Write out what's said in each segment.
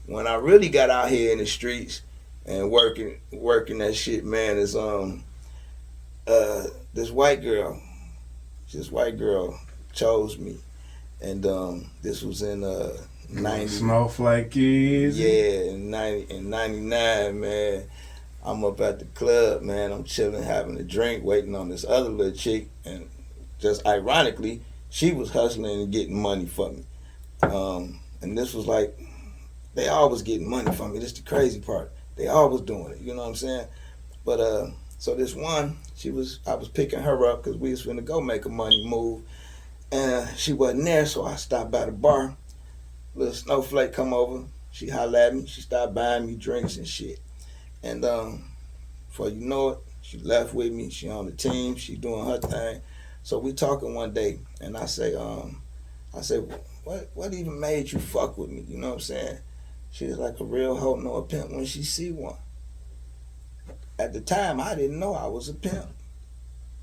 when I really got out here in the streets and working that shit, man, is this white girl, this white girl chose me, and this was in 90. Snowflake Easy. Yeah, in 99, man. I'm up at the club, man. I'm chilling, having a drink, waiting on this other little chick, and just ironically, she was hustling and getting money for me. And this was like, they always getting money from me. This is the crazy part. They always doing it. You know what I'm saying? But so this one, I was picking her up because we was finna go make a money move, and she wasn't there. So I stopped by the bar. Little snowflake come over. She hollered at me. She started buying me drinks and shit. And before you know it, she left with me. She on the team. She doing her thing. So we talking one day, and I say, what even made you fuck with me? You know what I'm saying? She was like, a real hoe know a pimp when she see one. At the time, I didn't know I was a pimp.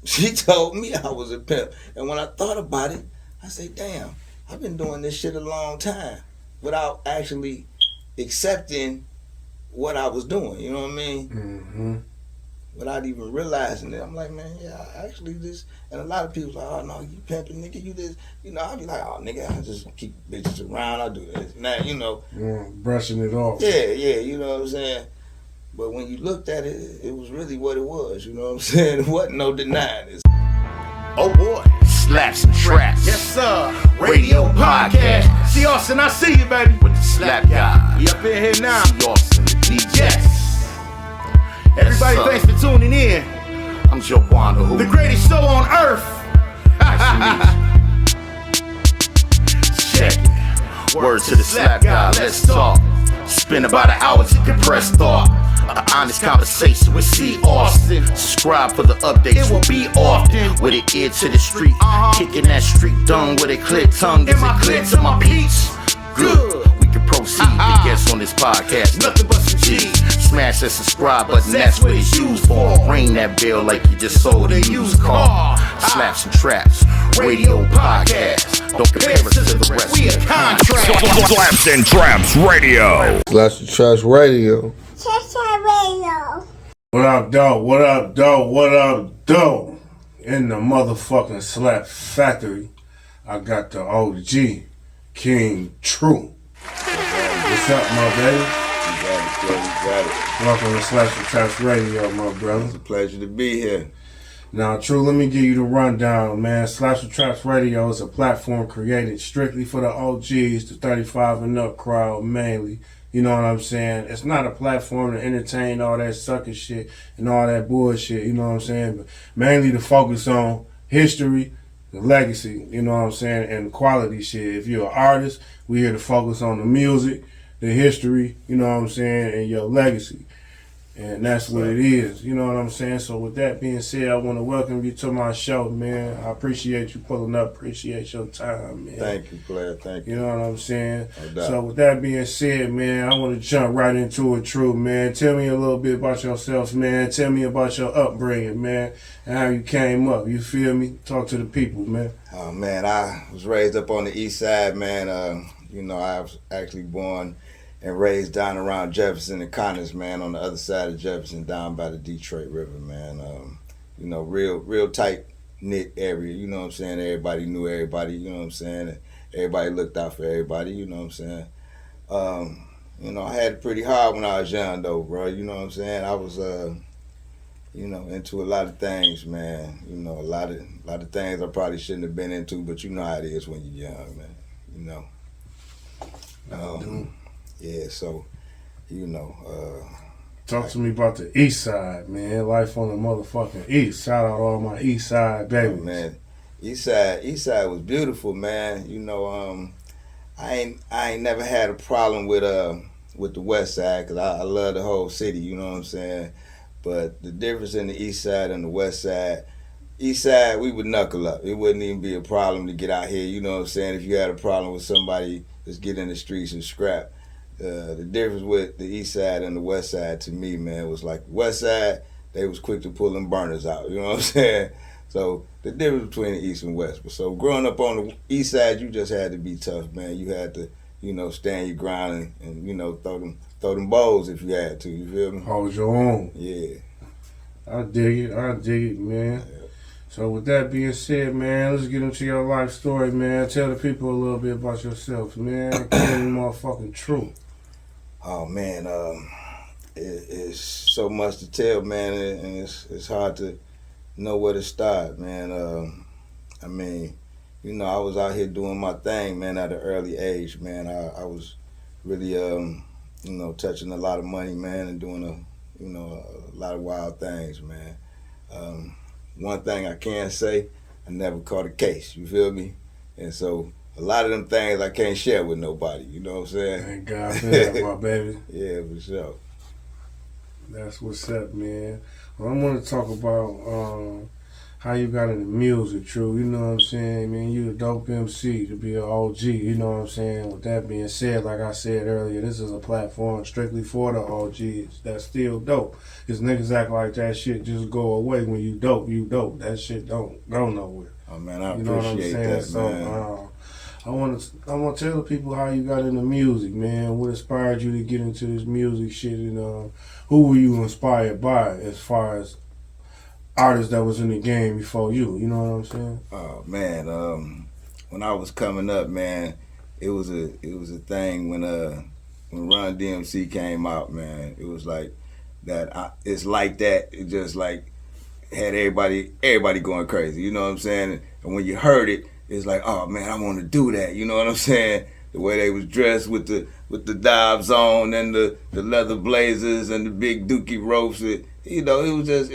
She told me I was a pimp. And when I thought about it, I said, damn, I've been doing this shit a long time without actually accepting what I was doing. You know what I mean? Mm-hmm. Without even realizing it. I'm like, man, yeah, actually this. And a lot of people like, oh, no, you pimping, nigga, you this. You know, I'll be like, oh, nigga, I just keep bitches around. I do this. Now, you know. Brushing it off. Yeah, you know what I'm saying? But when you looked at it, it was really what it was. You know what I'm saying? It wasn't no denying it. Oh, boy. Slaps and traps. Yes, sir. Radio podcast. See Austin, I see you, baby. With the slap guy. We up in here now. See Austin, the DJ. Yes. Everybody, Yes, thanks for tuning in. I'm Joe Wanda, who? The greatest show on earth. Check it. Word to the slap guy, let's talk. Spend about an hour to compress thought. An honest conversation with C. Austin. Subscribe for the updates, will be often. With an ear to the street, kicking that street dung with a clear tongue. Is it clear to my peeps? Good. We can proceed. The guests on this podcast, nothing but some G's. Smash that subscribe button, that's what it's used for. Ring that bell like you just sold a used car. Slaps and traps, radio podcast. Don't compare us to the rest. We a contract. Slaps and Traps Radio. Slaps and Traps Radio. What up, dope? What up, dope? What up, dope? In the motherfucking Slap Factory, I got the OG, King True. What's up, my baby? You got it. Welcome to Slaps and Traps Radio, my brother. It's a pleasure to be here. Now, True, let me give you the rundown, man. Slaps and Traps Radio is a platform created strictly for the OGs, the 35 and up crowd mainly. You know what I'm saying? It's not a platform to entertain all that sucker shit and all that bullshit, you know what I'm saying? But mainly to focus on history, the legacy, you know what I'm saying, and quality shit. If you're an artist, we're here to focus on the music, the history, you know what I'm saying, and your legacy. And that's what it is, you know what I'm saying? So with that being said, I want to welcome you to my show, man. I appreciate you pulling up, appreciate your time, man. Thank you, player. Thank you. You know what I'm saying? No doubt. So with that being said, man, I want to jump right into it, True, man. Tell me a little bit about yourself, man. Tell me about your upbringing, man, and how you came up. You feel me? Talk to the people, man. Oh, man, I was raised up on the east side, man. You know, I was actually born and raised down around Jefferson and Connors, man, on the other side of Jefferson, down by the Detroit River, man. You know, real tight-knit area, you know what I'm saying? Everybody knew everybody, you know what I'm saying? Everybody looked out for everybody, you know what I'm saying? You know, I had it pretty hard when I was young, though, bro, you know what I'm saying? I was, you know, into a lot of things, man. You know, a lot of things I probably shouldn't have been into, but you know how it is when you're young, man, you know? Yeah, so, you know. Talk to me about the east side, man. Life on the motherfucking east. Shout out all my east side babies. Man, east side was beautiful, man. You know, I ain't never had a problem with the west side, because I love the whole city, you know what I'm saying? But the difference in the east side and the west side, east side, we would knuckle up. It wouldn't even be a problem to get out here, you know what I'm saying? If you had a problem with somebody, just get in the streets and scrap. The difference with the east side and the west side, to me, man, was like the west side, they was quick to pull them burners out, you know what I'm saying? So the difference between the east and west. So growing up on the east side, you just had to be tough, man. You had stand your ground and throw them bowls if you had to. You feel me? Hold your own. Yeah. I dig it, man. So with that being said, man, let's get into your life story, man. Tell the people a little bit about yourself, man. Tell them motherfucking truth. Oh man, it's so much to tell, man, and it's hard to know where to start, man. I mean, I was out here doing my thing, man, at an early age, man. I was really, touching a lot of money, man, and doing a lot of wild things, man. One thing I can say, I never caught a case, you feel me? And so a lot of them things I can't share with nobody, you know what I'm saying? Thank God for that, my baby. Yeah, for sure. That's what's up, man. Well, I want to talk about how you got into music, True. You know what I'm saying? Man, you a dope MC to be an OG, you know what I'm saying? With that being said, like I said earlier, this is a platform strictly for the OGs. That's still dope. Because niggas act like that shit just go away when you dope, you dope. That shit don't go nowhere. Oh man, I You know what I'm appreciate saying? that, So, man. I want to tell the people how you got into music, man. What inspired you to get into this music shit, and who were you inspired by as far as artists that was in the game before you? You know what I'm saying? Oh man, when I was coming up, man, it was a thing when Run DMC came out, man. It was like that. It's like that. It just like had everybody going crazy. You know what I'm saying? And when you heard it, it's like, oh man, I want to do that. You know what I'm saying? The way they was dressed with the dives on and the leather blazers and the big dookie ropes. It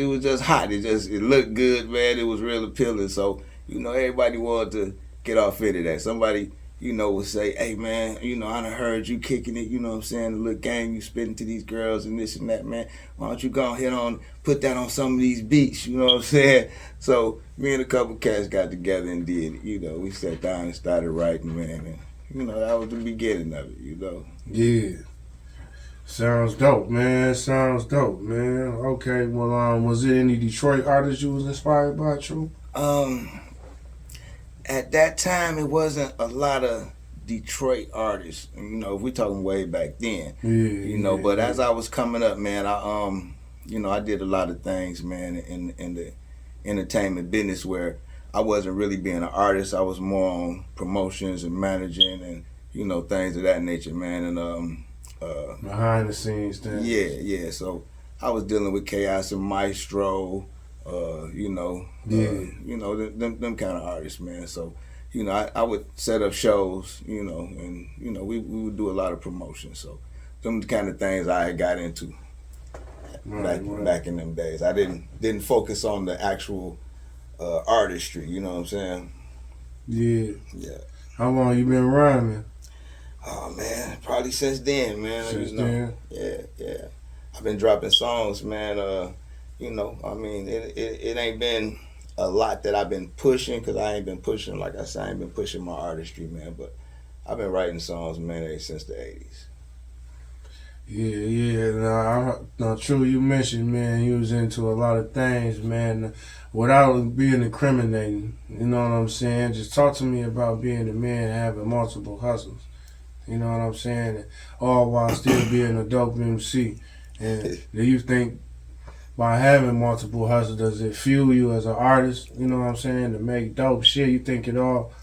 was just hot. It looked good, man. It was real appealing. So, everybody wanted to get off into that. Somebody, would say, hey man, I done heard you kicking it, you know what I'm saying, the little game you spitting to these girls and this and that, man. Why don't you go ahead on, put that on some of these beats, you know what I'm saying? So me and a couple cats got together and did it, we sat down and started writing, man, and that was the beginning of it, Yeah. Sounds dope, man. Okay, well, was there any Detroit artists you was inspired by, True? At that time, it wasn't a lot of Detroit artists. If we're talking way back then, But as I was coming up, man, I did a lot of things, man, in the entertainment business where I wasn't really being an artist. I was more on promotions and managing and things of that nature, man. And behind the scenes thing. Yeah. So I was dealing with Chaos and Maestro. Them kind of artists, man. So, I would set up shows, and we would do a lot of promotion. So, them kind of things I had got into back in them days. I didn't focus on the actual artistry. You know what I'm saying? Yeah. Yeah. How long you been rhyming? Oh man, probably since then, man. Since then? Yeah. I've been dropping songs, man. It ain't been a lot that I've been pushing because I ain't been pushing, like I said, I ain't been pushing my artistry, man. But I've been writing songs, man, ever since the 80s. Yeah. Now, True, you mentioned, man, you was into a lot of things, man, without being incriminating. You know what I'm saying? Just talk to me about being a man having multiple hustles. You know what I'm saying? All while still being a dope MC. And do you think by having multiple hustles, does it fuel you as an artist, you know what I'm saying, to make dope shit? You think it all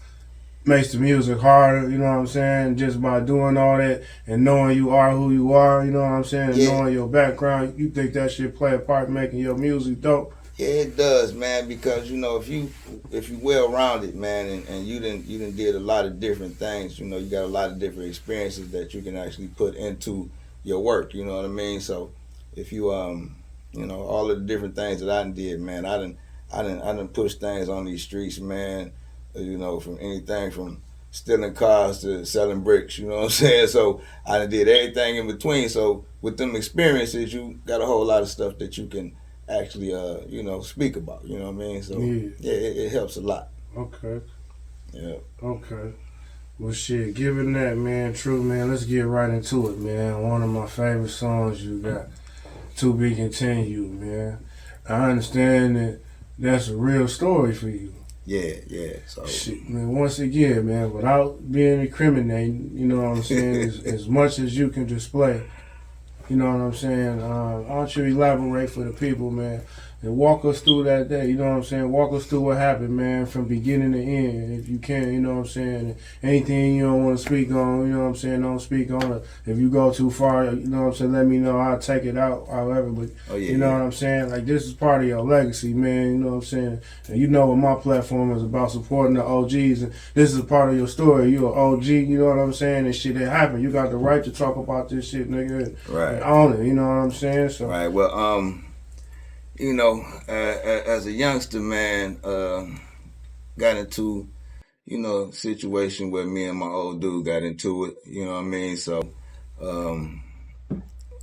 makes the music harder, you know what I'm saying, just by doing all that and knowing you are who you are, you know what I'm saying, and knowing your background, you think that shit play a part in making your music dope? Yeah, it does, man, because, if you well-rounded, man, and you done did a lot of different things, you got a lot of different experiences that you can actually put into your work, you know what I mean? So if you, all of the different things that I done did, man, I done pushed things on these streets, man, from anything from stealing cars to selling bricks, you know what I'm saying? So I done did everything in between. So with them experiences, you got a whole lot of stuff that you can actually, speak about, you know what I mean? So yeah, it helps a lot. Okay. Yeah. Okay. Well, shit, given that, man, True, man, let's get right into it, man. One of my favorite songs you got, To Be Continued, man. I understand that that's a real story for you. Yeah. So Shit, man, once again, man, without being incriminating, you know what I'm saying, as much as you can display, you know what I'm saying, why don't you elaborate for the people, man, and walk us through that day, you know what I'm saying, walk us through what happened, man, from beginning to end, if you can, you know what I'm saying, anything you don't want to speak on, you know what I'm saying, don't speak on it. If you go too far, you know what I'm saying, let me know, I'll take it out, however, but you know what I'm saying, like, this is part of your legacy, man, you know what I'm saying, and you know what my platform is about, supporting the OGs, and this is a part of your story, you an OG, you know what I'm saying, and shit that happened, you got the right to talk about this shit, nigga, and own it, you know what I'm saying, so. Right, well, you know, as a youngster, man, got into, you know, situation where me and my old dude got into it, you know what I mean? So,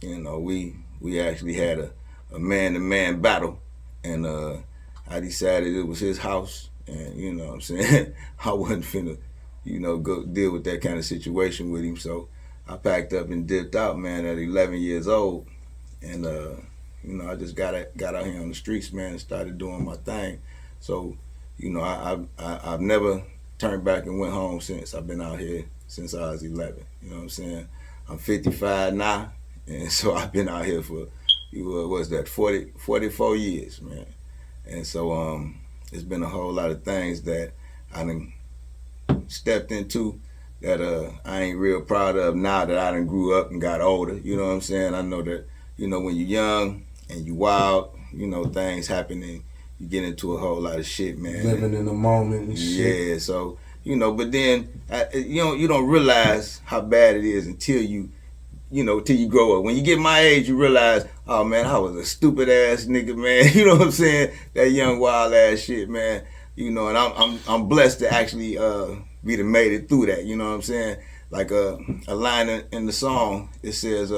you know, we actually had a man-to-man battle, and I decided it was his house, and, you know what I'm saying, I wasn't finna, you know, go deal with that kind of situation with him, so I packed up and dipped out, man, at 11 years old, and, you know, I just got out here on the streets, man, and started doing my thing. So, you know, I've never turned back and went home since. I've been out here since I was 11. You know what I'm saying? I'm 55 now, and so I've been out here for, what's that, 44 years, man. And so it's been a whole lot of things that I done stepped into that I ain't real proud of now that I done grew up and got older. You know what I'm saying? I know that, you know, when you're young and you wild, you know, things happen and you get into a whole lot of shit, man. Living in the moment and shit. Yeah, so, you know, but then, you don't realize how bad it is until you grow up. When you get my age, you realize, oh, man, I was a stupid ass nigga, man. You know what I'm saying? That young wild ass shit, man. You know, and I'm blessed to actually be the made it through that. You know what I'm saying? Like a line in the song, it says,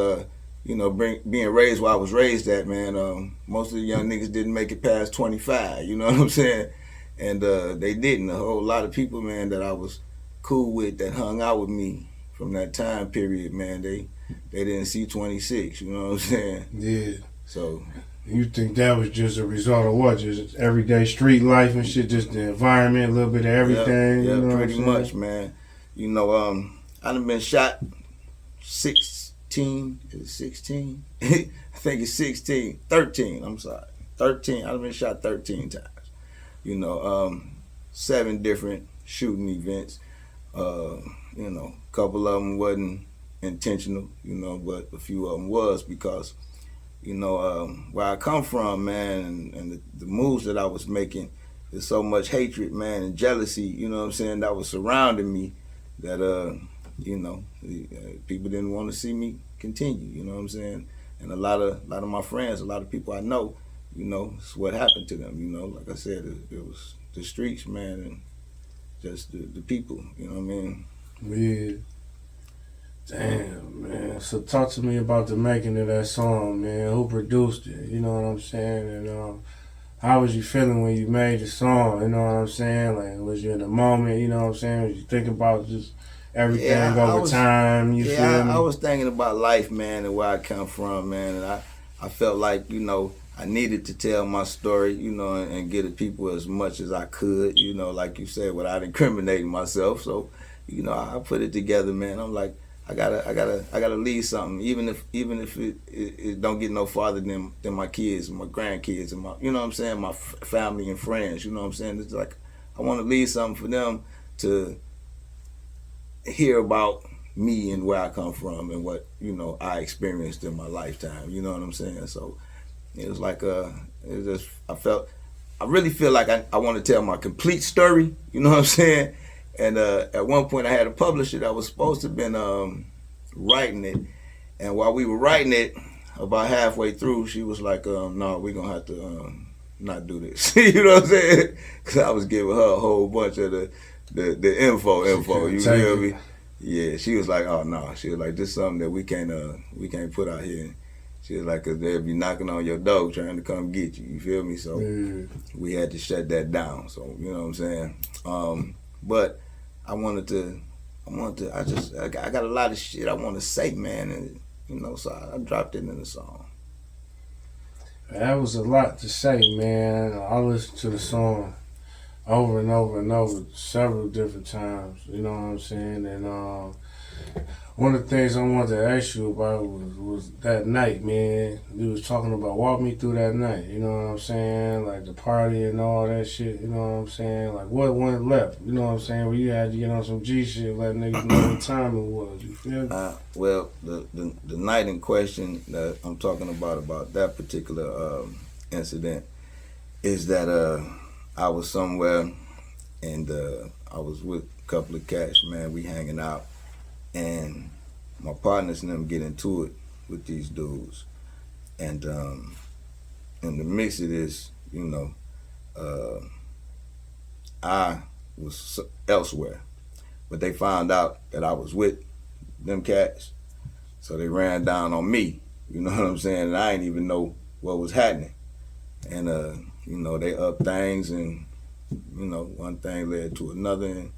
you know, being raised where I was raised at, man, most of the young niggas didn't make it past 25, you know what I'm saying? And they didn't. A whole lot of people, man, that I was cool with that hung out with me from that time period, man, they didn't see 26, you know what I'm saying? Yeah. So. You think that was just a result of what? Just everyday street life and shit, just the environment, a little bit of everything? Yeah, you know pretty much, man. You know, I done been shot 16, is it 16? I think it's 16, 13, I'm sorry. 13, I've been shot 13 times. You know, 7 different shooting events. You know, a couple of them wasn't intentional, you know, but a few of them was because, you know, where I come from, man, and the moves that I was making, there's so much hatred, man, and jealousy, you know what I'm saying, that was surrounding me that, you know, people didn't want to see me continue, you know what I'm saying? And a lot of my friends, a lot of people I know, you know, it's what happened to them, you know, like I said, it was the streets, man, and just the people, you know what I mean? Yeah. Damn, man. So talk to me about the making of that song, man. Who produced it? You know what I'm saying? And how was you feeling when you made the song? You know what I'm saying? Like, was you in the moment? You know what I'm saying? Was you thinking about just everything over time? You feel me? I was thinking about life, man, and where I come from, man. And I felt like, you know, I needed to tell my story, you know, and get at people as much as I could, you know, like you said, without incriminating myself. So, you know, I put it together, man. I'm like, I gotta leave something, even if it don't get no farther than my kids and my grandkids and my, you know what I'm saying, my family and friends. You know what I'm saying? It's like I want to leave something for them to hear about me and where I come from and what, you know, I experienced in my lifetime. You know what I'm saying? So it was like I really feel like I want to tell my complete story. You know what I'm saying? And at one point I had a publisher that was supposed to have been writing it. And while we were writing it, about halfway through, she was like, no, we're going to have to not do this. You know what I'm saying? Because I was giving her a whole bunch of the info. You feel me? Yeah, she was like, oh, no. She was like, this is something that we can't put out here. She was like, because they'll be knocking on your door trying to come get you. You feel me? So we had to shut that down. So, you know what I'm saying? But I got a lot of shit I want to say, man, and you know, so I dropped it in the song. That was a lot to say, man. I listened to the song. over and over and over several different times. You know what I'm saying? And one of the things I wanted to ask you about was that night, man. You was talking about, walk me through that night. You know what I'm saying? Like the party and all that shit. You know what I'm saying? Like what went left? You know what I'm saying? Where you had to get on some G shit, let niggas know what time it was. You feel me? Well, the night in question that I'm talking about that particular incident is that I was somewhere and I was with a couple of cats, man. We hanging out. And my partners and them get into it with these dudes. And in the mix of this, you know, I was elsewhere. But they found out that I was with them cats. So they ran down on me. You know what I'm saying? And I didn't even know what was happening. And, you know, they up things and, you know, one thing led to another. And,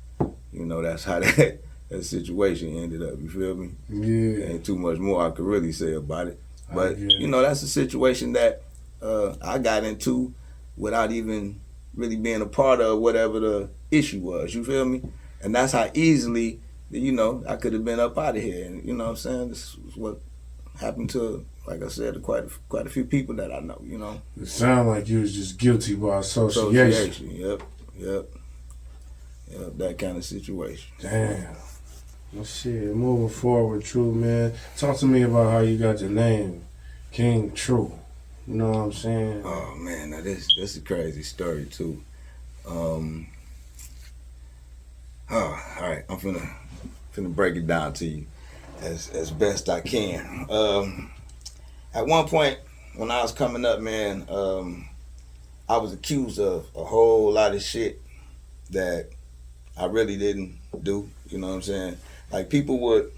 you know, that's how that situation ended up, you feel me? Yeah. Ain't too much more I could really say about it. But, get it. you know, that's a situation that I got into without even really being a part of whatever the issue was, you feel me? And that's how easily, you know, I could have been up out of here. And, you know what I'm saying? This is what happened to, like I said, quite a few people that I know, you know? It sounded like you was just guilty by association. Yep, that kind of situation. Damn. Well, shit, moving forward, True, man. Talk to me about how you got your name, King True. You know what I'm saying? Oh, man, now this is a crazy story, too. All right, I'm finna break it down to you as best I can. At one point, when I was coming up, man, I was accused of a whole lot of shit that I really didn't do, you know what I'm saying? Like people would,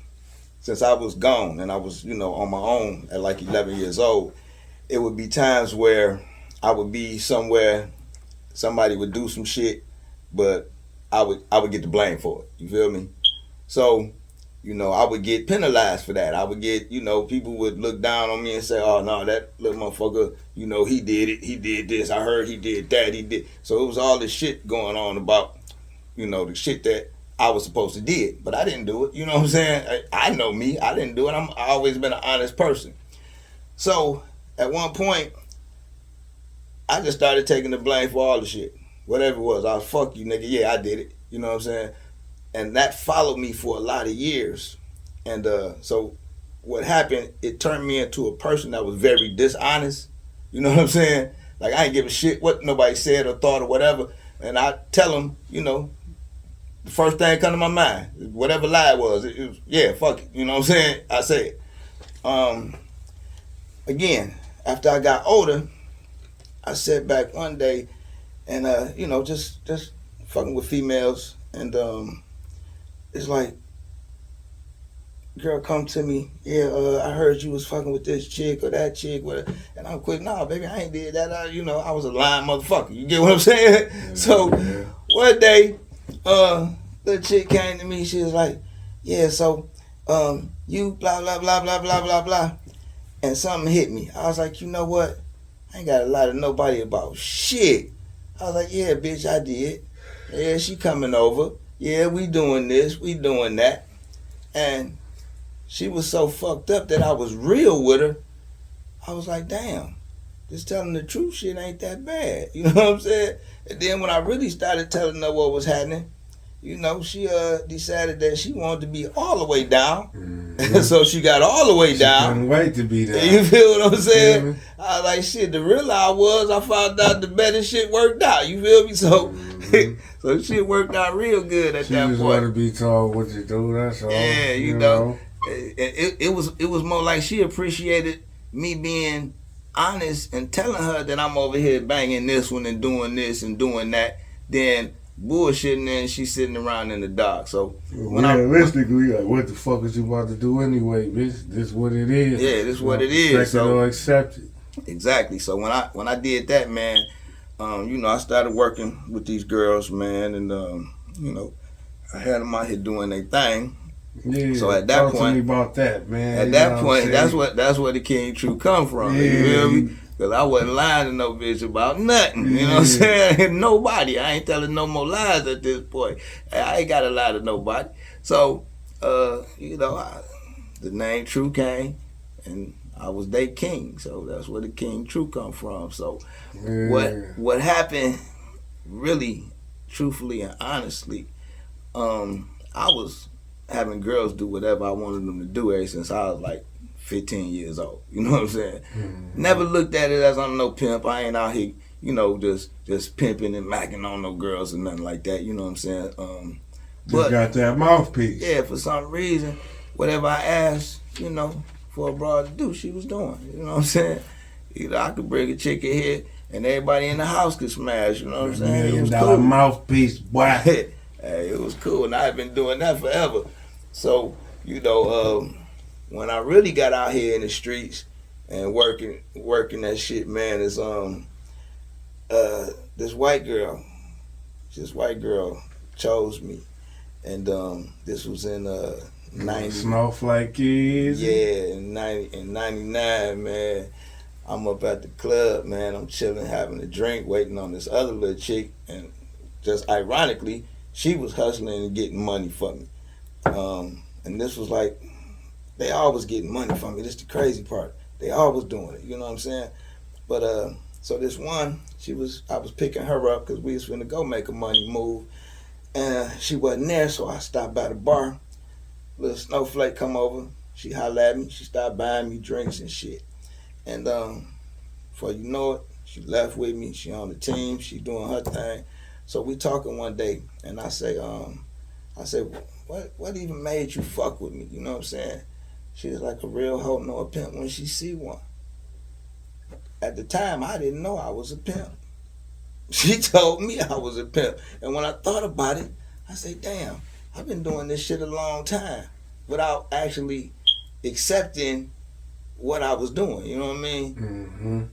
since I was gone and I was, you know, on my own at like 11 years old, it would be times where I would be somewhere, somebody would do some shit, but I would get the blame for it, you feel me? So, you know, I would get penalized for that. I would get, you know, people would look down on me and say, oh no, that little motherfucker, you know, he did it, he did this, I heard he did that, he did. So it was all this shit going on about, you know, the shit that I was supposed to did, but I didn't do it. You know what I'm saying? I know me. I didn't do it. I always been an honest person. So at one point, I just started taking the blame for all the shit. Whatever it was, I was, fuck you, nigga. Yeah, I did it. You know what I'm saying? And that followed me for a lot of years. And so what happened, it turned me into a person that was very dishonest. You know what I'm saying? Like I ain't give a shit what nobody said or thought or whatever. And I tell them, you know, the first thing come to my mind, whatever lie it was, yeah, fuck it. You know what I'm saying? I say it. Again, after I got older, I sat back one day and, you know, just fucking with females. And it's like, girl come to me, yeah, I heard you was fucking with this chick or that chick. Whatever. And I'm quick, nah, baby, I ain't did that. You know, I was a lying motherfucker. You get what I'm saying? Yeah, so one day, the chick came to me, she was like, yeah, so you blah, blah, blah, blah, blah, blah, blah. And something hit me. I was like, you know what? I ain't got to lie to nobody about shit. I was like, yeah, bitch, I did. Yeah, she coming over. Yeah, we doing this, we doing that. And she was so fucked up that I was real with her. I was like, damn, just telling the truth shit ain't that bad. You know what I'm saying? And then when I really started telling her what was happening, you know, she decided that she wanted to be all the way down. Mm-hmm. So she got all the way down. Couldn't wait to be down. You feel what I'm saying? Mm-hmm. I was like, shit, the real I was, I found out the better shit worked out. You feel me? So so shit worked out real good at she that point. She just want to be told what to do, that's all. Yeah, you know. It was more like she appreciated me being honest and telling her that I'm over here banging this one and doing this and doing that, then bullshitting and she's sitting around in the dark. So when realistically, like, what the fuck is you about to do anyway, bitch? This what it is. Yeah, this what it is. So accept it. Exactly. So when I did that, man, you know, I started working with these girls, man, and you know, I had them out here doing their thing. Yeah, so at that talk point, to me about that, man. At that point, that's where the King True come from. Yeah. You feel me? Cause I wasn't lying to no bitch about nothing. You know what I'm saying? Nobody. I ain't telling no more lies at this point. I ain't got to lie to nobody. So, you know, the name True came, and I was their king. So that's where the King True come from. So what happened, really, truthfully and honestly, I was having girls do whatever I wanted them to do ever since I was like 15 years old. You know what I'm saying? Never looked at it as I'm no pimp. I ain't out here, you know, just pimping and macking on no girls or nothing like that. You know what I'm saying? Just got that mouthpiece. Yeah, for some reason, whatever I asked, you know, for a broad to do, she was doing. You know what I'm saying? Either I could bring a chick in here and everybody in the house could smash. You know what I'm saying? It was $1 million cool. mouthpiece, boy. Hey, it was cool, and I've been doing that forever. So, you know, when I really got out here in the streets and working that shit, man, is this white girl chose me, and this was in 90. Snowflake Kids. Yeah, in 99, man. I'm up at the club, man. I'm chilling, having a drink, waiting on this other little chick, and just ironically, she was hustling and getting money for me. And this was like, they always getting money from me. This the crazy part. They always doing it. You know what I'm saying? But so this one, I was picking her up because we was finna go make a money move, and she wasn't there. So I stopped by the bar. Little Snowflake come over. She hollered at me. She started buying me drinks and shit. And before you know it, she left with me. She on the team. She doing her thing. So we talking one day, and I say, what even made you fuck with me? You know what I'm saying? She was like, a real hoe know a pimp when she see one. At the time, I didn't know I was a pimp. She told me I was a pimp. And when I thought about it, I said, damn, I've been doing this shit a long time without actually accepting what I was doing. You know what I mean? Mm-hmm.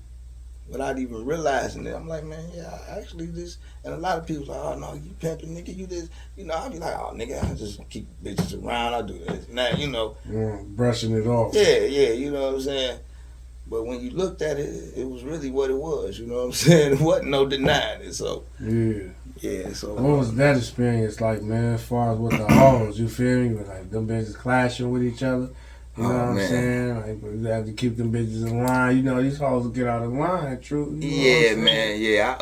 Without even realizing it. I'm like, man, yeah, actually this. And a lot of people like, oh no, you pimping, nigga, you this. You know, I'll be like, oh nigga, I just keep bitches around, I do this. Now, you know. Brushing it off. Yeah, you know what I'm saying? But when you looked at it, it was really what it was, you know what I'm saying? It wasn't no denying it, so. Yeah, so. What was that experience like, man, as far as with the hoes, you feel me? Like, them bitches clashing with each other. You know what I'm saying? Like, you have to keep them bitches in line. You know, these hoes will get out of line, true. You know yeah, man, yeah.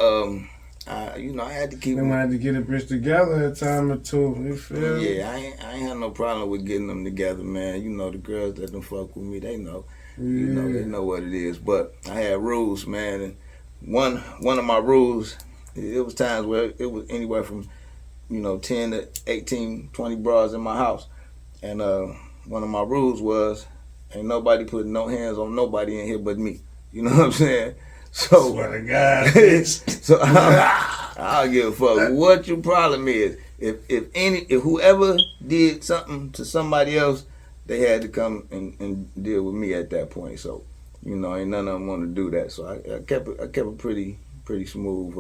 I you know, I had to keep them. They had to get a bitch together a time or two. You feel me? Yeah, I ain't had no problem with getting them together, man. You know, the girls that done fuck with me, they know. You know, they know what it is. But I had rules, man. And one of my rules, it was times where it was anywhere from, you know, 10 to 18, 20 bras in my house. And one of my rules was, ain't nobody putting no hands on nobody in here but me. You know what I'm saying? So, swear to God. So I'll give a fuck what your problem is. If whoever did something to somebody else, they had to come and deal with me at that point. So, you know, ain't none of them want to do that. So I kept a pretty smooth,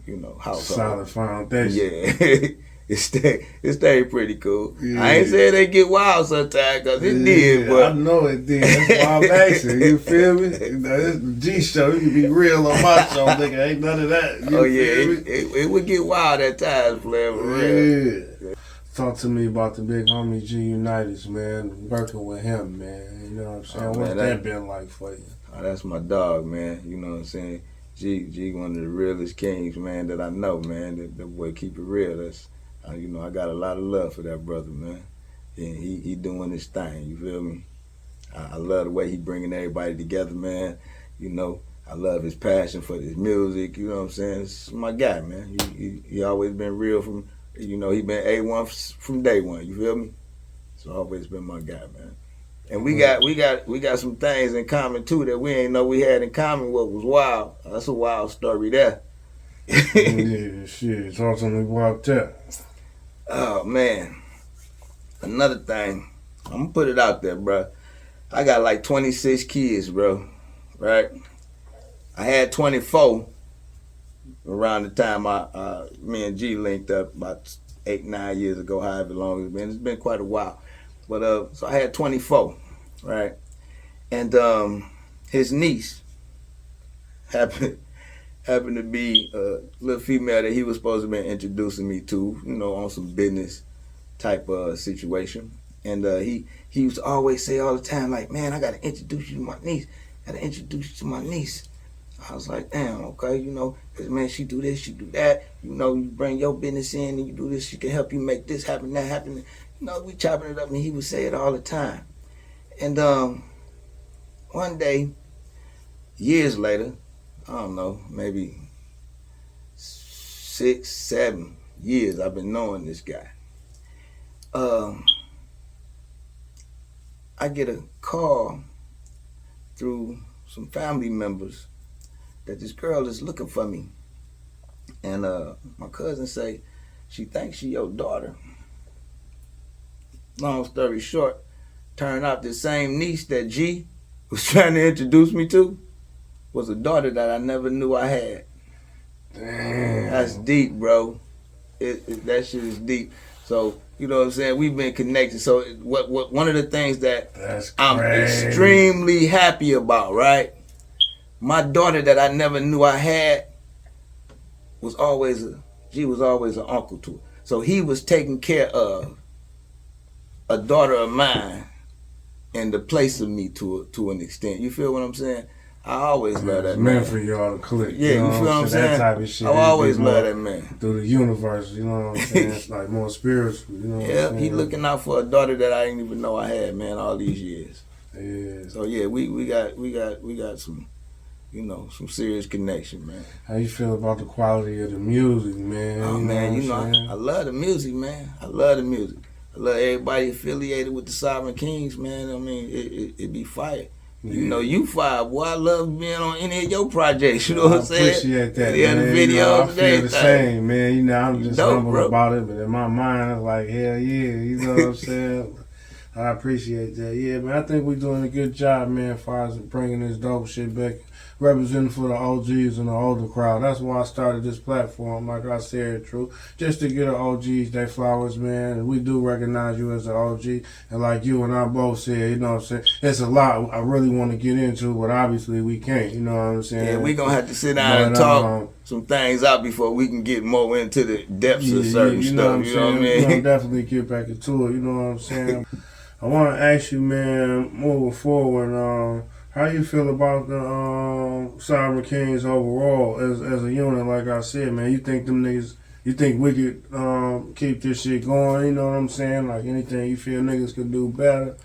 you know, household. Solid foundation. Yeah. It stayed pretty cool. Yeah. I ain't saying they get wild sometimes, because it did, but I know it did. That's why I'm asking. You feel me? You know, this is the G show. You can be real on my show, nigga. Ain't none of that. You it would get wild at times, Flair, for real. Yeah. Talk to me about the big homie G Unitas, man. Working with him, man. You know what I'm saying? What's that been like for you? Oh, that's my dog, man. You know what I'm saying? G, one of the realest kings, man, that I know, man. That boy keep it real. That's you know, I got a lot of love for that brother, man. And he doing his thing, you feel me? I love the way he bringing everybody together, man. You know, I love his passion for his music, you know what I'm saying? It's my guy, man. He always been real from, you know, he been A1 from day one, you feel me? So always been my guy, man. And we got some things in common too that we ain't know we had in common. What was wild? That's a wild story there. Yeah, shit. Talk to me about that. Oh, man. Another thing. I'm going to put it out there, bro. I got like 26 kids, bro. Right? I had 24 around the time me and G linked up about 8-9 years ago, however long it's been. It's been quite a while. But so I had 24, right? And his niece, happened to be a little female that he was supposed to be introducing me to, you know, on some business type situation. And he used to always say all the time, like, man, I gotta introduce you to my niece. I was like, damn, okay, you know, because, man, she do this, she do that. You know, you bring your business in and you do this, she can help you make this happen, that happen. You know, we chopping it up, and he would say it all the time. And one day, years later, I don't know, maybe 6, 7 years I've been knowing this guy. I get a call through some family members that this girl is looking for me. And my cousin say, she thinks she your daughter. Long story short, turned out the same niece that G was trying to introduce me to was a daughter that I never knew I had. Damn. That's deep, bro. That shit is deep. So, you know what I'm saying? We've been connected. So what one of the things that I'm extremely happy about, right? My daughter that I never knew I had was always an uncle to her. So he was taking care of a daughter of mine in the place of me to an extent. You feel what I'm saying? I always love that man. Meant for y'all to click. Yeah, you feel what I'm saying? That type of shit. I always love that man. Through the universe, you know what I'm saying? It's like more spiritual, you know what I'm saying? He looking out for a daughter that I didn't even know I had, man, all these years. Yeah. So yeah, we got some, you know, some serious connection, man. How you feel about the quality of the music, man? Oh, man, you know, I love the music, man. I love the music. I love everybody affiliated with the Sovereign Kings, man. I mean, it be fire. Yeah. You know, you fire, boy. I love being on any of your projects. You know what I'm saying? I appreciate that, yeah, man. The videos, you know, I feel the same, man. You know, I'm just dope, humble bro. about it, but in my mind, I'm like, hell yeah. You know what I'm saying? I appreciate that. Yeah, man. I think we're doing a good job, man, as far as bringing this dope shit back, representing for the OGs and the older crowd. That's why I started this platform, like I said, True, just to get the OGs their flowers, man. And we do recognize you as an OG. And like you and I both said, you know what I'm saying, it's a lot I really want to get into, but obviously we can't, you know what I'm saying? Yeah, we're going to have to sit down and talk some things out before we can get more into the depths of certain stuff, you know what I mean? We're going to definitely get back into it, you know what I'm saying? I want to ask you, man, moving forward, how you feel about the Sovereign Kings overall as a unit? Like I said, man, you think them niggas, you think we could keep this shit going? You know what I'm saying? Like anything you feel niggas could do better?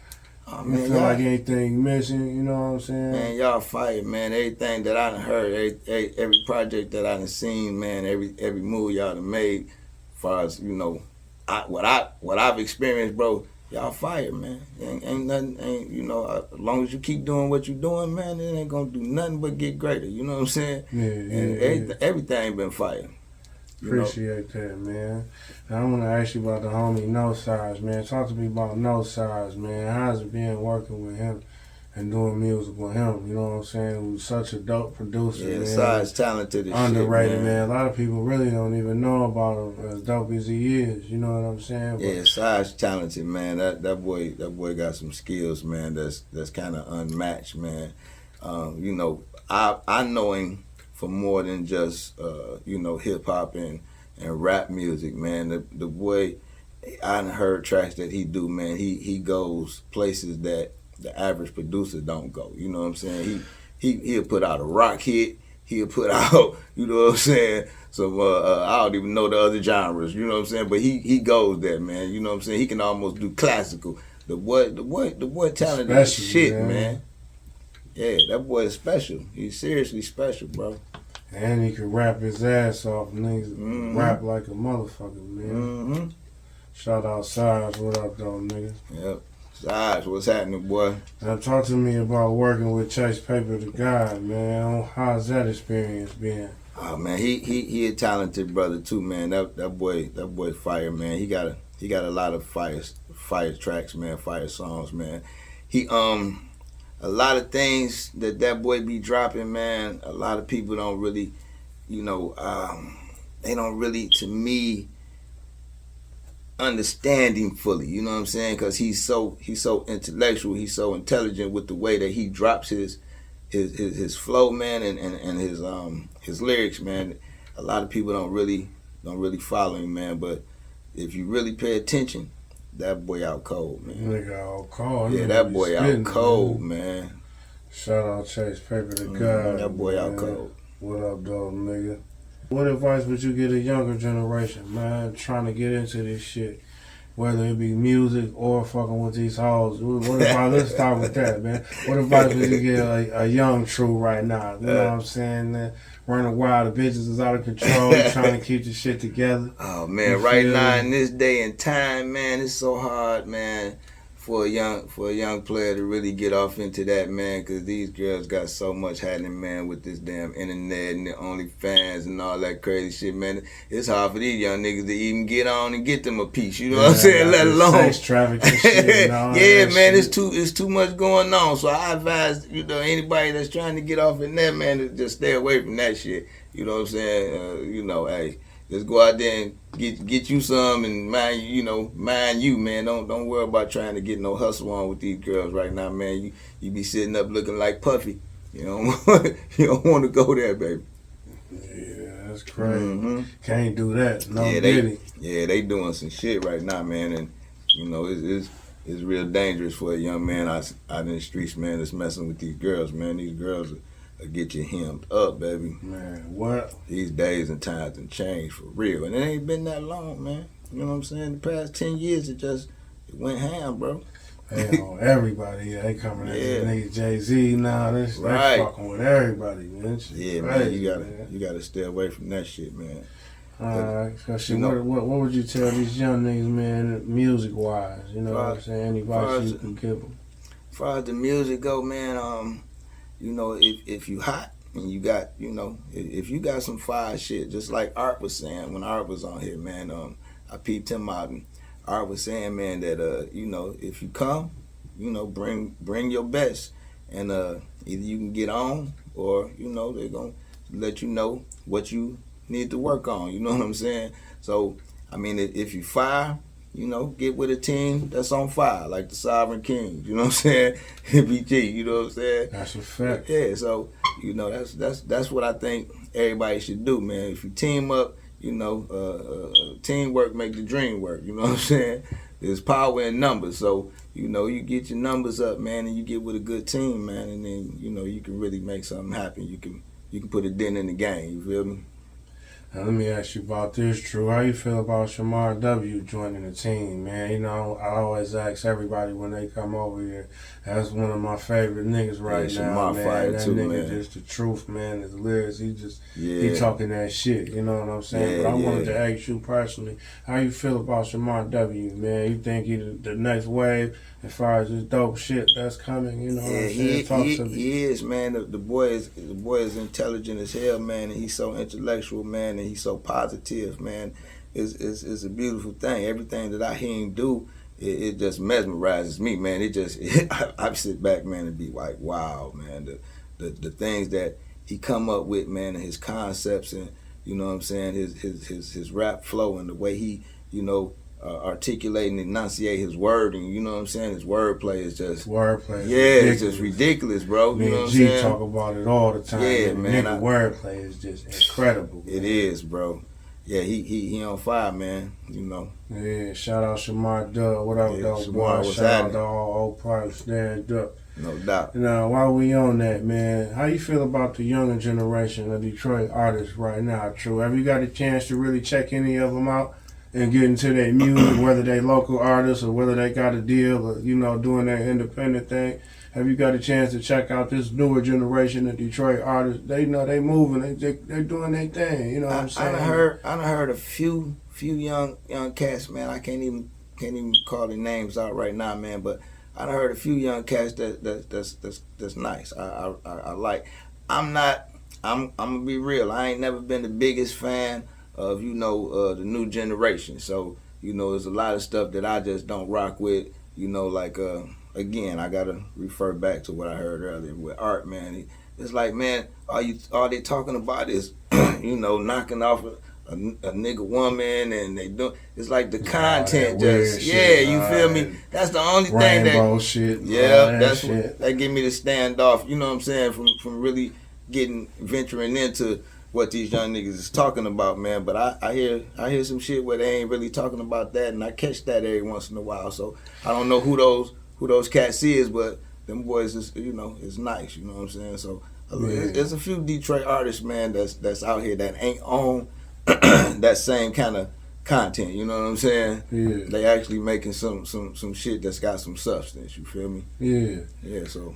Man, you feel like anything missing? You know what I'm saying? Man, y'all fire, man. Everything that I done heard, every project that I done seen, man, every move y'all done made, as far as, you know, what I've experienced, bro. Y'all fire, man. Ain't nothing, you know, as long as you keep doing what you're doing, man, it ain't gonna do nothing but get greater. You know what I'm saying? Yeah. Everything been fire. Appreciate that, man. Now, I want to ask you about the homie No Size, man. Talk to me about No Size, man. How's it been working with him and doing music with him? You know what I'm saying? He's such a dope producer, yeah, man. Size talented as underrated, shit, man. A lot of people really don't even know about him as dope as he is. You know what I'm saying? Yeah, Size talented, man. That boy got some skills, man. That's kind of unmatched, man. You know, I know him for more than just you know, hip hop and rap music, man. The boy, I done heard tracks that he do, man. He goes places that the average producer don't go. You know what I'm saying? He'll put out a rock hit. He'll put out, you know what I'm saying, some I don't even know the other genres. You know what I'm saying? But he goes there, man. You know what I'm saying? He can almost do classical. The boy talented as shit, man. Yeah, that boy is special. He's seriously special, bro. And he can rap his ass off. Niggas rap like a motherfucker, man. Shout out Size. What up, though, nigga? Yep. Size, what's happening, boy? Now, talk to me about working with Chase Paper the God, man. How's that experience been? Oh man, he a talented brother too, man. That boy fire, man. He got a lot of fire tracks, man. Fire songs, man. He a lot of things that boy be dropping, man. A lot of people don't really, you know, they don't really, to me, understand him fully. You know what I'm saying? Because he's so intellectual. He's so intelligent with the way that he drops his his flow, man, and his lyrics, man. A lot of people don't really follow him, man. But if you really pay attention, that boy out cold, man. Nigga out cold. Yeah, that boy out cold, man. Shout out Chase Paper to God. That boy out man. cold. What up, though, nigga? What advice would you give a younger generation, man, trying to get into this shit? Whether it be music or fucking with these hoes. What advice? Let's start with that, man. What advice would you give a young true right now? You know what I'm saying? That running wild, the bitches is out of control, trying to keep the shit together. Oh man, right now in this day and time, man, it's so hard, man, for a young player to really get off into that, man, because these girls got so much happening, man, with this damn internet and the OnlyFans and all that crazy shit, man. It's hard for these young niggas to even get on and get them a piece. You know what I'm saying? Let alone sex trafficking shit and all yeah, that man, shit. it's too much going on. So I advise anybody that's trying to get off in that, man, to just stay away from that shit. You know what I'm saying? Hey. Just go out there and get you some and mind you, man. Don't worry about trying to get no hustle on with these girls right now, man. You be sitting up looking like Puffy. You don't want to go there, baby. Yeah, that's crazy. Mm-hmm. Can't do that. No Yeah, diddy. they doing some shit right now, man, and it's real dangerous for a young man out in the streets, man, that's messing with these girls, man. These girls will get you hemmed up, baby. Man, what? These days and times done changed for real. And it ain't been that long, man. You know what I'm saying? The past 10 years, it went ham, bro. Hey, everybody, they coming at this nigga Jay-Z now. They fucking with everybody, man. Yeah, crazy, man, you gotta stay away from that shit, man. Alright, what would you tell these young niggas, man, music-wise? You know what I'm saying? Any advice you can give them? As far as the music go, man, if you hot and you got, if you got some fire shit, just like Art was saying when Art was on here, man, I peeped him out and Art was saying, man, that, if you come, bring your best and either you can get on or, they're going to let you know what you need to work on, you know what I'm saying? So, I mean, if you fire, get with a team that's on fire, like the Sovereign Kings, you know what I'm saying? BG, you know what I'm saying? That's a fact. Yeah, so, that's what I think everybody should do, man. If you team up, teamwork make the dream work, you know what I'm saying? There's power in numbers, so, you get your numbers up, man, and you get with a good team, man, and then, you can really make something happen. You can put a dent in the game, you feel me? Now, let me ask you about this, True. How you feel about Shamar W. joining the team, man? I always ask everybody when they come over here. That's one of my favorite niggas right now, man. Fire that too, nigga man. just the truth, man. His lyrics, he talking that shit. You know what I'm saying? But I wanted to ask you personally, how you feel about Shamar W, man? You think he the next wave as far as this dope shit that's coming? You know what I'm saying? Talk to me. He is, man. The boy is intelligent as hell, man, and he's so intellectual, man, and he's so positive, man. It's a beautiful thing. Everything that I hear him do, it just mesmerizes me, man. I sit back, man, and be like, wow, man. The things that he come up with, man, and his concepts, and you know what I'm saying, his rap flow and the way he, articulate and enunciate his wording, you know what I'm saying? His wordplay is just it's just ridiculous, bro. Me you know and what G I'm saying? talk about it all the time. Yeah, man. Nigga wordplay is just incredible. It is, bro. Yeah, he on fire, man. Yeah, shout out Shamar Dub. What up, though, Shamar, boy? what's Shout out happening? to all old parts, stand up. No doubt. Now, while we on that, man, how you feel about the younger generation of Detroit artists right now, True? Have you got a chance to really check any of them out and get into their music, whether they local artists or whether they got a deal or, doing their independent thing? Have you got a chance to check out this newer generation of Detroit artists? They know they moving, they doing their thing, you know what I'm saying? I done heard a few young cats, man. I can't even call their names out right now, man, but I done heard a few young cats that's nice. I like. I'm gonna be real. I ain't never been the biggest fan of the new generation. So there's a lot of stuff that I just don't rock with. Again, I gotta refer back to what I heard earlier with Art, man. It's like, man, all they talking about is knocking off a nigga woman, and they do. It's like the All content that weird just shit, you all feel that me? That's the only thing rainbow that shit. All yeah, that that's shit. what that give me the standoff. You know what I'm saying? From really venturing into what these young niggas is talking about, man. But I hear some shit where they ain't really talking about that, and I catch that every once in a while. So I don't know who those cats is, but them boys is is nice. You know what I'm saying? So there's a few Detroit artists, man, that's out here that ain't on that same kind of content. You know what I'm saying? Yeah. They actually making some shit that's got some substance. You feel me? Yeah. Yeah. So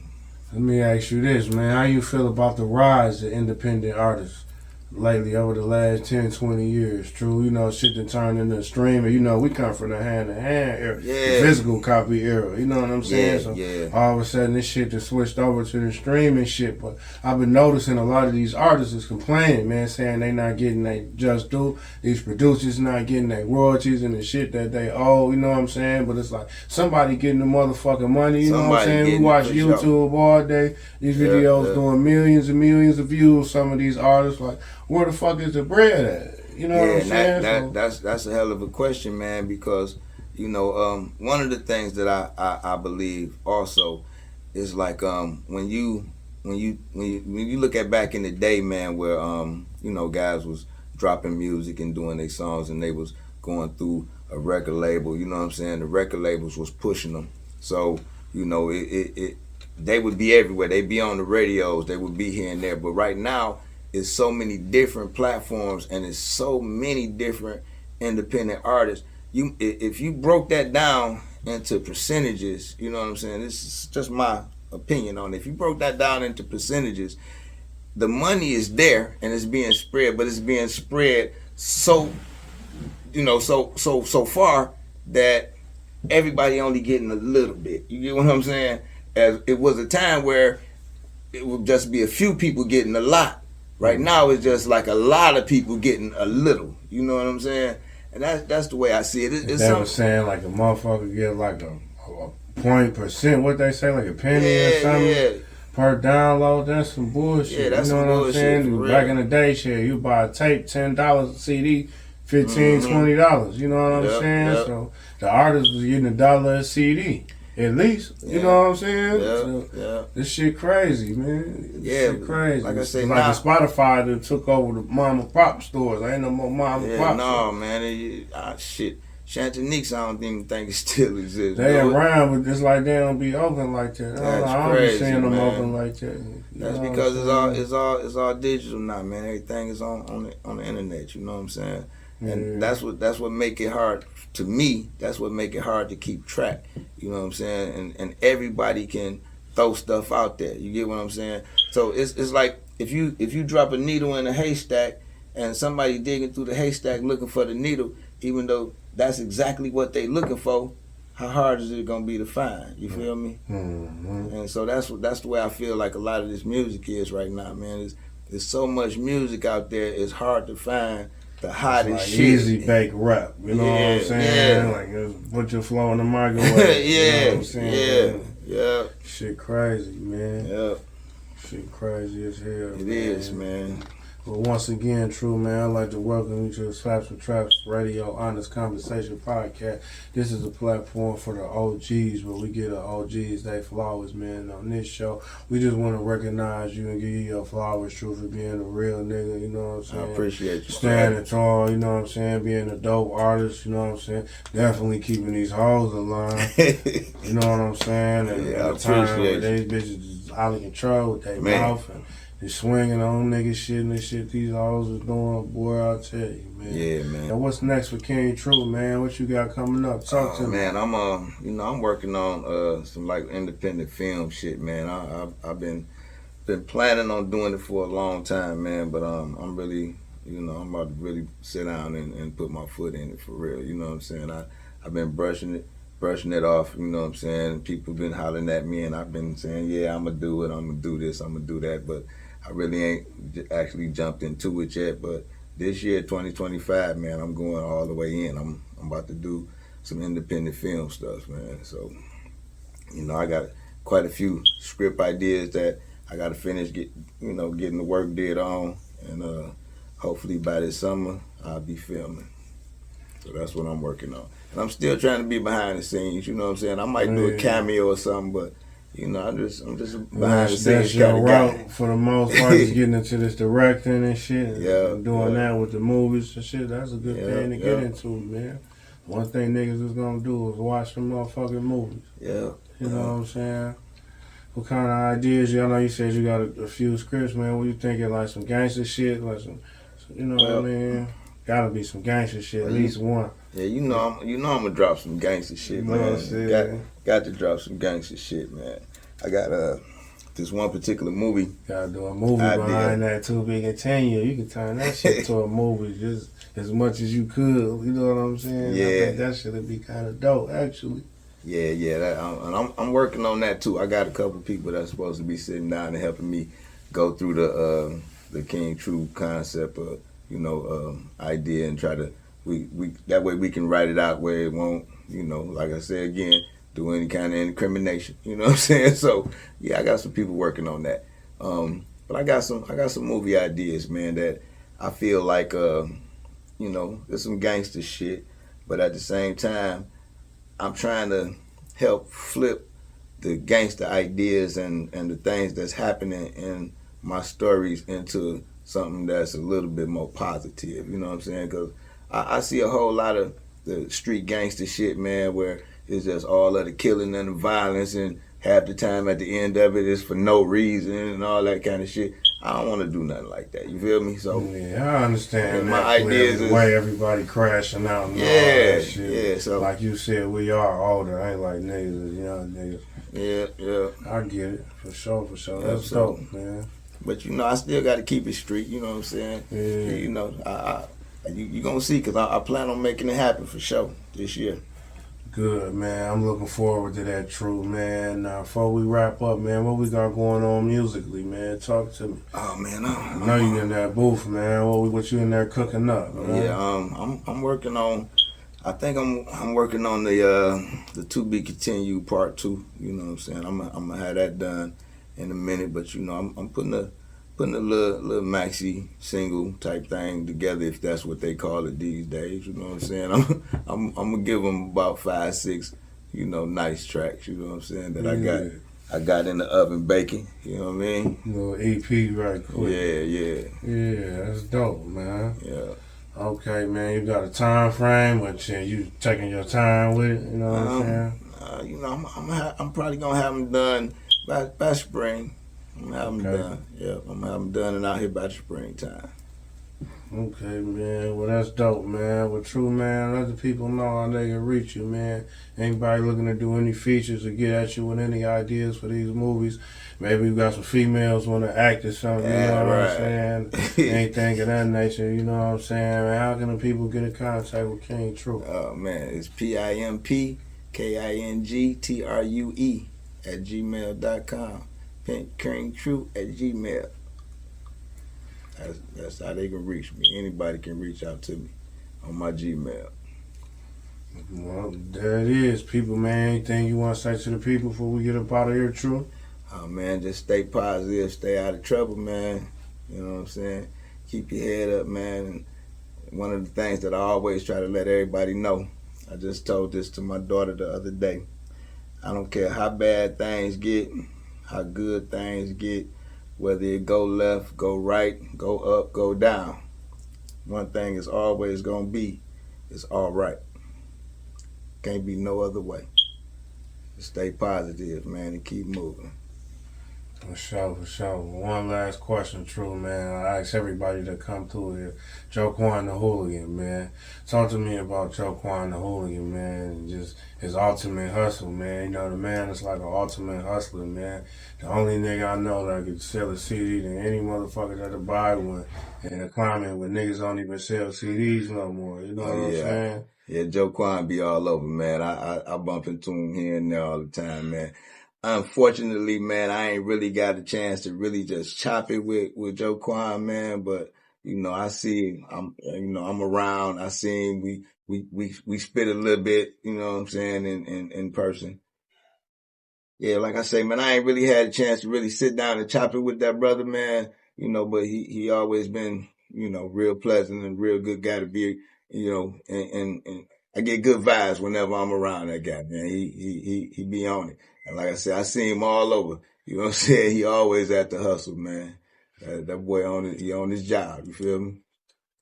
Let me ask you this, man. How you feel about the rise of independent artists lately over the last 10, 20 years? True, shit that turned into streaming. We come from the hand-to-hand era, the physical copy era. You know what I'm saying? Yeah. All of a sudden, this shit just switched over to the streaming shit. But I've been noticing a lot of these artists is complaining, man, saying they not getting their just due. These producers not getting their royalties and the shit that they owe. You know what I'm saying? But it's like somebody getting the motherfucking money. You know what I'm saying? We watch YouTube all day. These videos doing millions and millions of views. Some of these artists like, where the fuck is the bread at? You know what I'm saying? That's a hell of a question, man, because one of the things that I believe also is like when you look at back in the day, man, where guys was dropping music and doing their songs and they was going through a record label, you know what I'm saying? The record labels was pushing them. So, they would be everywhere. They'd be on the radios, they would be here and there. But right now, it's so many different platforms and it's so many different independent artists. If you broke that down into percentages, you know what I'm saying? This is just my opinion on it. If you broke that down into percentages, the money is there and it's being spread, but it's being spread so far that everybody only getting a little bit. You get what I'm saying? As it was a time where it would just be a few people getting a lot. Right now, it's just like a lot of people getting a little. You know what I'm saying? And that's the way I see it. They were saying like a motherfucker get like a 0.%, what they say, like a penny or something per download. That's some bullshit. Yeah, that's some bullshit. For Back real. in the day, shit, you buy a tape, $10 a CD, $15, $20. You know what I'm saying? Yep. So the artist was getting $1 a CD. At least, you know what I'm saying? Yeah. This shit crazy, man. This shit crazy. Like I say, it's like a Spotify that took over the mom and pop stores. Ain't no more mom and pop stores. Man. Shit. Chantoniques, I don't even think it still exists. They around, but it's like they don't be open like that. I don't be seeing them open like that. That's because it's all digital now, man. Everything is on the internet. You know what I'm saying? And that's what make it hard to me. That's what make it hard to keep track. You know what I'm saying? And everybody can throw stuff out there. You get what I'm saying? So it's like if you drop a needle in a haystack and somebody digging through the haystack looking for the needle, even though that's exactly what they looking for, how hard is it gonna be to find? You feel me? Mm-hmm. And so that's the way I feel like a lot of this music is right now, man. There's so much music out there. It's hard to find the hottest like shit. Easy bake rap. You know what I'm saying? Yeah. Like just put your flow in the microwave. You know what I'm saying? Yeah. Shit crazy, man. Yeah. Shit crazy as hell. It is, man. Well, once again, True, man, I'd like to welcome you to the Slaps with Traps Radio Honest Conversation Podcast. This is a platform for the OGs, where we get the OGs they flowers, man. On this show, we just want to recognize you and give you your flowers, True, for being a real nigga, you know what I'm saying? I appreciate you. Standing tall, you know what I'm saying? Being a dope artist, you know what I'm saying? Definitely keeping these hoes alive, you know what I'm saying? And Yeah, I at the time appreciate where these bitches is out of control with their mouth and they swinging on nigga shit and the shit these hoes is doing, boy, I'll tell you, man. Yeah, man. Now, what's next for King True, man? What you got coming up? Talk to me. Man, I'm working on some like independent film shit, man. I've been planning on doing it for a long time, man. But I'm really, I'm about to really sit down and put my foot in it for real. You know what I'm saying? I've been brushing it off, you know what I'm saying? People been hollering at me and I've been saying, yeah, I'm gonna do it, I'm gonna do this, I'm gonna do that, but I really ain't actually jumped into it yet. But this year, 2025, man, I'm going all the way in. I'm about to do some independent film stuff, man. So, I got quite a few script ideas that I got to finish getting the work did on, and hopefully by this summer I'll be filming. So that's what I'm working on. And I'm still trying to be behind the scenes, you know what I'm saying? I might do a cameo or something, but you know, I'm just behind the scenes That's your kind of route guy. for the most part, is getting into this directing and shit. And doing yeah. that with the movies and shit. That's a good thing to Yeah. get into, man. One thing niggas is gonna do is watch some motherfucking movies. Yeah. You know what I'm saying? What kind of ideas? I know you said you got a few scripts, man. What you thinking? Like some gangster shit, like some, you know what I mean? Gotta be some gangster shit, at least one. Yeah, you know I'm gonna drop some gangster shit, man. Got to drop some gangster shit, man. I got this one particular movie. Gotta do a movie behind that Too Big and 10 Year. You can turn that shit to a movie just as much as you could. You know what I'm saying? Yeah. I think that should be kind of dope, actually. Yeah. I'm working on that too. I got a couple people that's supposed to be sitting down and helping me go through the King True concept of idea and try to we that way we can write it out where it won't, like I said again, do any kind of incrimination. You know what I'm saying? So yeah, I got some people working on that. But I got some movie ideas, man, that I feel like there's some gangster shit, but at the same time I'm trying to help flip the gangster ideas and the things that's happening in my stories into something that's a little bit more positive. You know what I'm saying? Because I see a whole lot of the street gangster shit, man, where it's just all of the killing and the violence, and half the time at the end of it is for no reason and all that kind of shit. I don't want to do nothing like that. You feel me? So yeah, I understand. My ideas is way everybody crashing out and all that shit. Yeah. So like you said, we are older. I ain't like niggas, young niggas. Yeah. I get it for sure. That's dope, man. But I still got to keep it street. You know what I'm saying? Yeah. You gonna see, because I plan on making it happen for sure this year. Good, man. I'm looking forward to that, True, man. Now, before we wrap up, man, what we got going on musically, man? Talk to me. Oh man, I know you in that booth, man. What you in there cooking up, man? Yeah, I'm working on. I think I'm working on the To Be Continued Part 2. You know what I'm saying? I'm gonna have that done in a minute, but I'm putting a little maxi single type thing together, if that's what they call it these days. You know what I'm saying? I'm gonna give them about 5, 6, nice tracks. You know what I'm saying? That I got in the oven baking. You know what I mean? Little EP right quick. Yeah, that's dope, man. Yeah. Okay, man. You got a time frame, but you taking your time with it. You know what I'm saying? I'm probably gonna have them done by spring. I'm gonna have them done. Yeah, I'm gonna have them done and out here by the springtime. Okay, man. Well, that's dope, man. Well, True, man, let the people know how they can reach you, man. Anybody looking to do any features or get at you with any ideas for these movies? Maybe you got some females want to act or something, you know what I'm saying? Anything of that nature, you know what I'm saying? Man, how can the people get in contact with King True? Oh, man, it's PIMPKINGTRUE @gmail.com. King True @gmail. That's how they can reach me. Anybody can reach out to me on my Gmail. Well, there it is, people, man. Anything you want to say to the people before we get up out of here, True? Oh, man, just stay positive, stay out of trouble, man. You know what I'm saying? Keep your head up, man. And one of the things that I always try to let everybody know, I just told this to my daughter the other day. I don't care how bad things get, how good things get, whether it go left, go right, go up, go down. One thing is always gonna be, it's all right. Can't be no other way. Stay positive, man, and keep moving. For sure. One last question, True, man. I ask everybody to come through here. Joequan the Hooligan, man. Talk to me about Joequan the Hooligan, man, and just his ultimate hustle, man. You know, the man is like an ultimate hustler, man. The only nigga I know that could sell a CD to any motherfucker that'll buy one. And the climate where niggas don't even sell CDs no more. You know what I'm saying? Yeah, Joequan be all over, man. I bump into him here and there all the time, man. Unfortunately, man, I ain't really got a chance to really just chop it with Joequan, man. But I see him. I'm around. I see him. We spit a little bit. You know what I'm saying, in person. Yeah, like I say, man, I ain't really had a chance to really sit down and chop it with that brother, man. But he always been real pleasant and real good guy to be, and I get good vibes whenever I'm around that guy, man. He be on it. And like I said, I see him all over. You know what I'm saying? He always at the hustle, man. That boy he on his job. You feel me?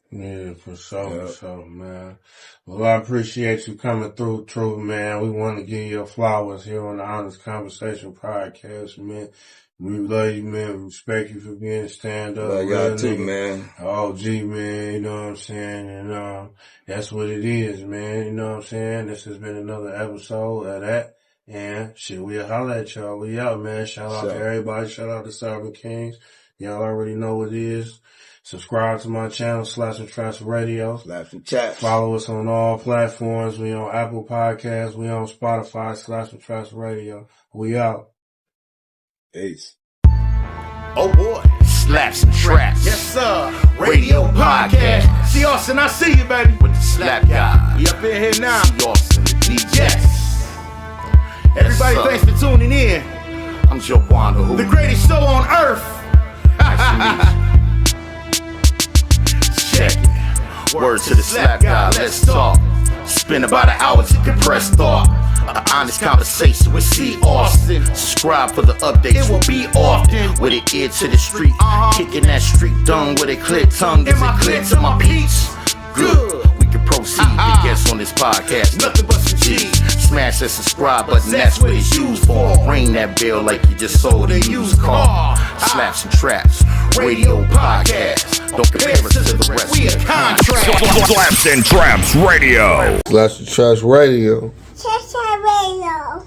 Yeah, for sure, man. Well, I appreciate you coming through, True, man. We want to give you your flowers here on the Honest Conversation podcast, man. We love you, man. We respect you for being a stand-up. Love y'all too, man. OG, man, you know what I'm saying? And that's what it is, man. You know what I'm saying? This has been another episode of that. And shit, we'll holler at y'all. We out, man. Shout out to everybody. Shout out to Southern Kings. Y'all already know what it is. Subscribe to my channel, Slaps and Traps Radio. Slaps and Traps. Follow us on all platforms. We on Apple Podcasts. We on Spotify, Slaps and Traps Radio. We out. Peace. Oh boy. Slaps and Traps. Yes, sir. Radio podcast. See Austin, I see you, baby. With the slap guy. We up in here now. See Austin, the DJ. Yes. Everybody, sir. thanks for tuning in. I'm Joe Wanda, who The greatest show on earth. Check it. Word to the slap guy, let's talk. Spend about an hour to compress thought. An honest conversation with C. Austin. Subscribe for the updates, it will be often. With an ear to the street, kicking that street dung with a clear tongue. Is it clear to my peeps? Good. We can proceed to guests on this podcast. Nothing but some cheese. Smash that subscribe button, that's what it's used for. Ring that bell like you just sold a used car. Slaps and Traps, radio podcast. Don't compare us to the rest. We a contract. Slaps and Traps Radio. Slash the Trash Radio. Trash Radio.